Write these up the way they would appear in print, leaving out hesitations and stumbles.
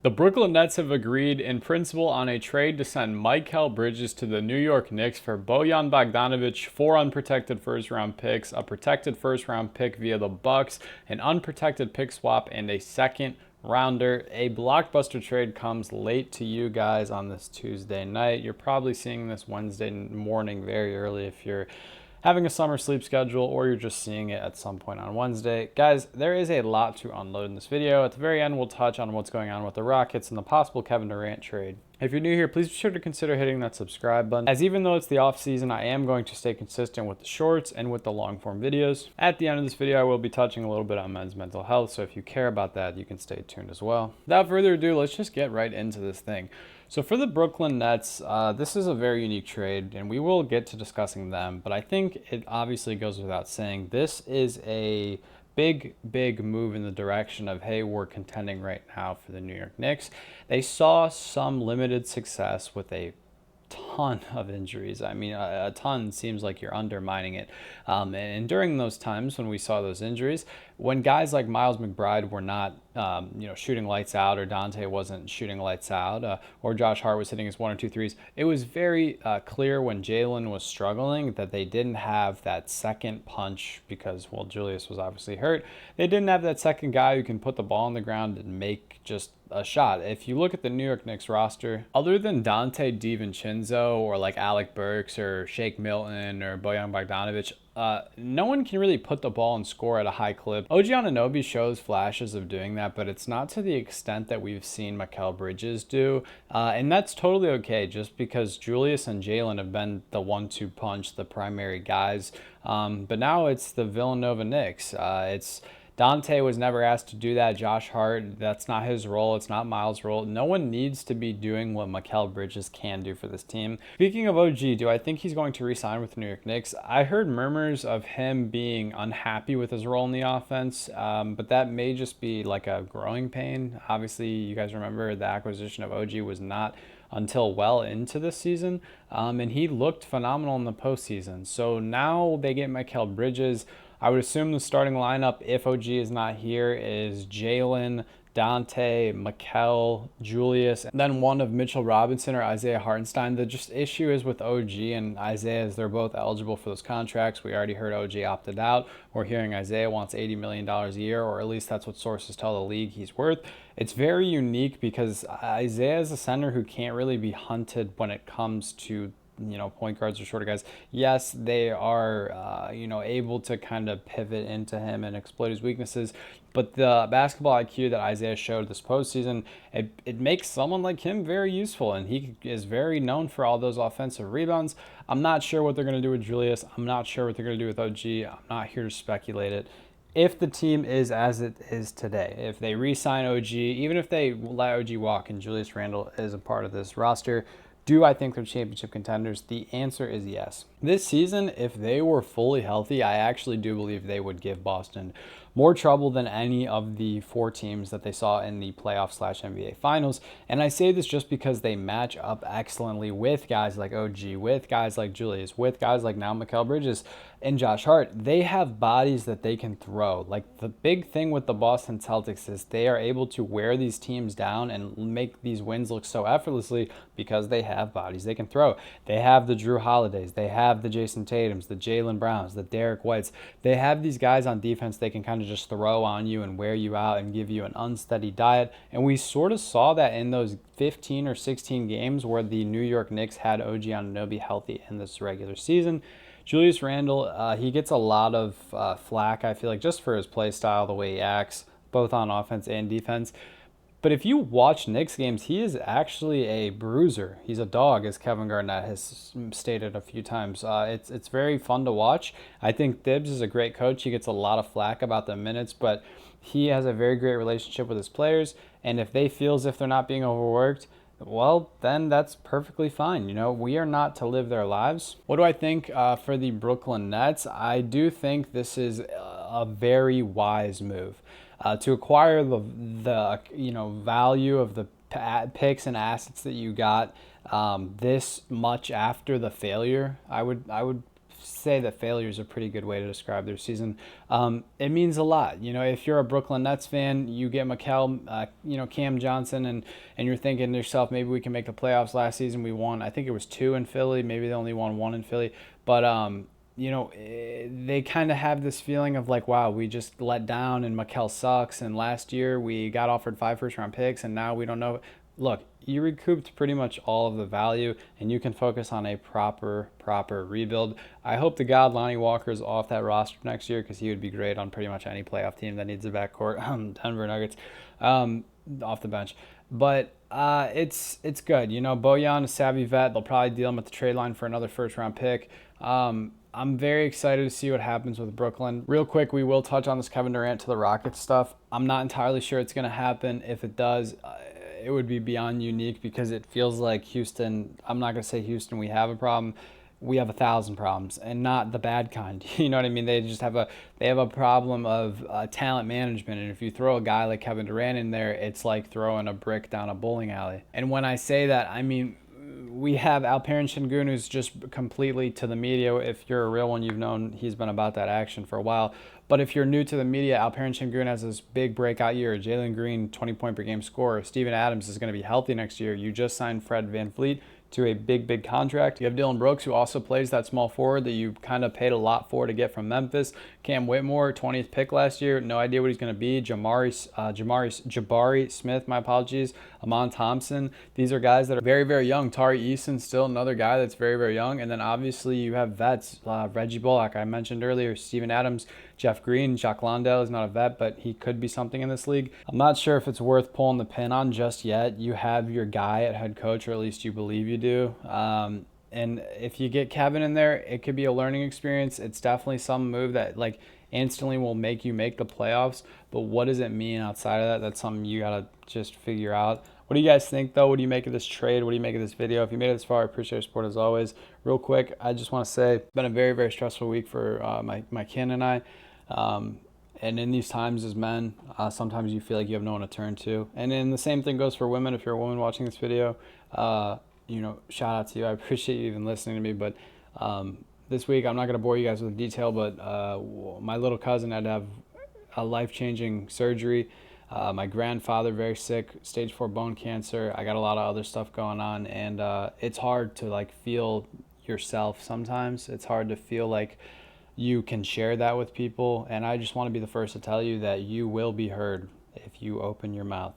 The Brooklyn Nets have agreed in principle on a trade to send Mikal Bridges to the New York Knicks for Bojan Bogdanovic, 4 unprotected first-round picks, a protected first-round pick via the Bucks, an unprotected pick swap, and a second rounder. A blockbuster trade comes late to you guys on this Tuesday night. You're probably seeing this Wednesday morning very early if you're having a summer sleep schedule or you're just seeing it at some point on Wednesday. Guys, there is a lot to unload in this video. At the very end, we'll touch on what's going on with the Rockets and the possible Kevin Durant trade. If you're new here, please be sure to consider hitting that subscribe button, as even though it's the off season, I am going to stay consistent with the shorts and with the long form videos. At the end of this video, I will be touching a little bit on men's mental health, so if you care about that, you can stay tuned as well. Without further ado, let's just get right into this thing. So for the Brooklyn Nets, this is a very unique trade, and we will get to discussing them, but I think it obviously goes without saying, this is a big move in the direction of, hey, we're contending right now for the New York Knicks. They saw some limited success with a ton of injuries. I mean, a ton seems like you're undermining it. And during those times when we saw those injuries, when guys like Miles McBride were not, shooting lights out, or Dante wasn't shooting lights out, or Josh Hart was hitting his 1 or 2 threes, it was very clear when Jalen was struggling that they didn't have that second punch because, well, Julius was obviously hurt. They didn't have that second guy who can put the ball on the ground and make just a shot. If you look at the New York Knicks roster, other than Dante DiVincenzo or like Alec Burks or Shake Milton or Bojan Bogdanovic, no one can really put the ball and score at a high clip. OG Anunoby shows flashes of doing that, but it's not to the extent that we've seen Mikal Bridges do, and that's totally okay, just because Julius and Jalen have been the 1-2 punch, the primary guys, but now it's the Villanova Knicks. It's Dante was never asked to do that. Josh Hart, that's not his role. It's not Miles' role. No one needs to be doing what Mikal Bridges can do for this team. Speaking of OG, do I think he's going to re-sign with the New York Knicks? I heard murmurs of him being unhappy with his role in the offense, but that may just be like a growing pain. Obviously, you guys remember the acquisition of OG was not until well into this season, and he looked phenomenal in the postseason. So now they get Mikal Bridges. I would assume the starting lineup, if OG is not here, is Jalen, Dante, Mikal, Julius, and then one of Mitchell Robinson or Isaiah Hartenstein. The just issue is with OG and Isaiah is they're both eligible for those contracts. We already heard OG opted out. We're hearing Isaiah wants $80 million a year, or at least that's what sources tell the league he's worth. It's very unique because Isaiah is a center who can't really be hunted when it comes to point guards or shorter guys. Yes, they are, able to kind of pivot into him and exploit his weaknesses. But the basketball IQ that Isaiah showed this postseason, it makes someone like him very useful. And he is very known for all those offensive rebounds. I'm not sure what they're going to do with Julius. I'm not sure what they're going to do with OG. I'm not here to speculate it. If the team is as it is today, if they re-sign OG, even if they let OG walk and Julius Randle is a part of this roster, do I think they're championship contenders? The answer is yes. This season, if they were fully healthy, I actually do believe they would give Boston more trouble than any of the 4 teams that they saw in the playoff/NBA finals. And I say this just because they match up excellently with guys like OG, with guys like Julius, with guys like now Mikal Bridges and Josh Hart. They have bodies that they can throw. Like, the big thing with the Boston Celtics is they are able to wear these teams down and make these wins look so effortlessly because they have bodies they can throw. They have the Drew Holidays. They have the Jason Tatums, the Jaylen Browns, the Derek Whites. They have these guys on defense they can kind of just throw on you and wear you out and give you an unsteady diet. And we sort of saw that in those 15 or 16 games where the New York Knicks had OG Anunoby healthy in this regular season. Julius Randle, he gets a lot of flack, I feel like, just for his play style, the way he acts, both on offense and defense. But if you watch Knicks games, he is actually a bruiser. He's a dog, as Kevin Garnett has stated a few times. It's very fun to watch. I think Thibs is a great coach. He gets a lot of flack about the minutes, but he has a very great relationship with his players. And if they feel as if they're not being overworked, well, then that's perfectly fine. We are not to live their lives. What do I think for the Brooklyn Nets? I do think this is a very wise move. To acquire the value of the picks and assets that you got this much after the failure, I would say that failure is a pretty good way to describe their season. It means a lot. You know, if you're a Brooklyn Nets fan, you get Cam Johnson, and you're thinking to yourself, maybe we can make the playoffs. Last season we won, I think it was 2 in Philly. Maybe they only won 1 in Philly. But they kind of have this feeling of like, wow, we just let down and Mikal sucks. And last year we got offered 5 first-round picks, and now we don't know. Look, you recouped pretty much all of the value, and you can focus on a proper rebuild. I hope to God Lonnie Walker's off that roster next year, because he would be great on pretty much any playoff team that needs a backcourt. Denver Nuggets, off the bench. But it's good. You know, Bojan, a savvy vet. They'll probably deal him at the trade line for another first-round pick. I'm very excited to see what happens with Brooklyn. Real quick, we will touch on this Kevin Durant to the Rockets stuff. I'm not entirely sure it's going to happen. If it does, it would be beyond unique, because it feels like Houston, I'm not going to say Houston, we have a problem. We have 1,000 problems, and not the bad kind. You know what I mean? They just have a problem of talent management. And if you throw a guy like Kevin Durant in there, it's like throwing a brick down a bowling alley. And when I say that, I mean, we have Alperen Şengün, who's just completely to the media. If you're a real one, you've known he's been about that action for a while. But if you're new to the media, Alperen Şengün has this big breakout year. Jalen Green, 20-point per game scorer. Steven Adams is going to be healthy next year. You just signed Fred VanVleet to a big contract. You have Dylan Brooks, who also plays that small forward that you kind of paid a lot for to get from Memphis. Cam Whitmore, 20th pick last year. No idea what he's going to be. Jabari Smith, my apologies. Amon Thompson. These are guys that are very young. Tari Eason, still another guy that's very young. And then obviously you have vets. Reggie Bullock, I mentioned earlier. Steven Adams, Jeff Green. Jacques Landale is not a vet, but he could be something in this league. I'm not sure if it's worth pulling the pin on just yet. You have your guy at head coach, or at least you believe you do. And if you get Kevin in there, it could be a learning experience. It's definitely some move that like instantly will make you make the playoffs. But what does it mean outside of that? That's something you got to just figure out. What do you guys think, though? What do you make of this trade? What do you make of this video? If you made it this far, I appreciate your support as always. Real quick, I just want to say it's been a very stressful week for my kin and I. And in these times as men, sometimes you feel like you have no one to turn to. And then the same thing goes for women. If you're a woman watching this video, shout out to you. I appreciate you even listening to me. But this week, I'm not going to bore you guys with detail, but my little cousin had to have a life-changing surgery. My grandfather, very sick, stage 4 bone cancer. I got a lot of other stuff going on, and it's hard to like feel yourself sometimes. It's hard to feel like you can share that with people, and I just want to be the first to tell you that you will be heard if you open your mouth.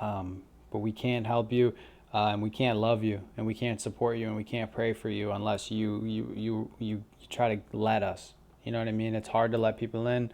But we can't help you, and we can't love you, and we can't support you, and we can't pray for you unless you try to let us. You know what I mean? It's hard to let people in.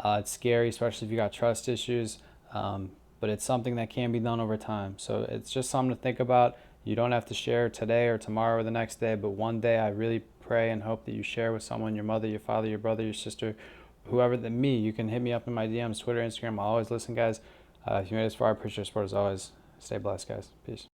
It's scary, especially if you got trust issues. But it's something that can be done over time. So it's just something to think about. You don't have to share today or tomorrow or the next day, but one day I really pray and hope that you share with someone, your mother, your father, your brother, your sister, whoever, than me. You can hit me up in my DMs, Twitter, Instagram. I'll always listen, guys. If you made it this far, I appreciate your support as always. Stay blessed, guys. Peace.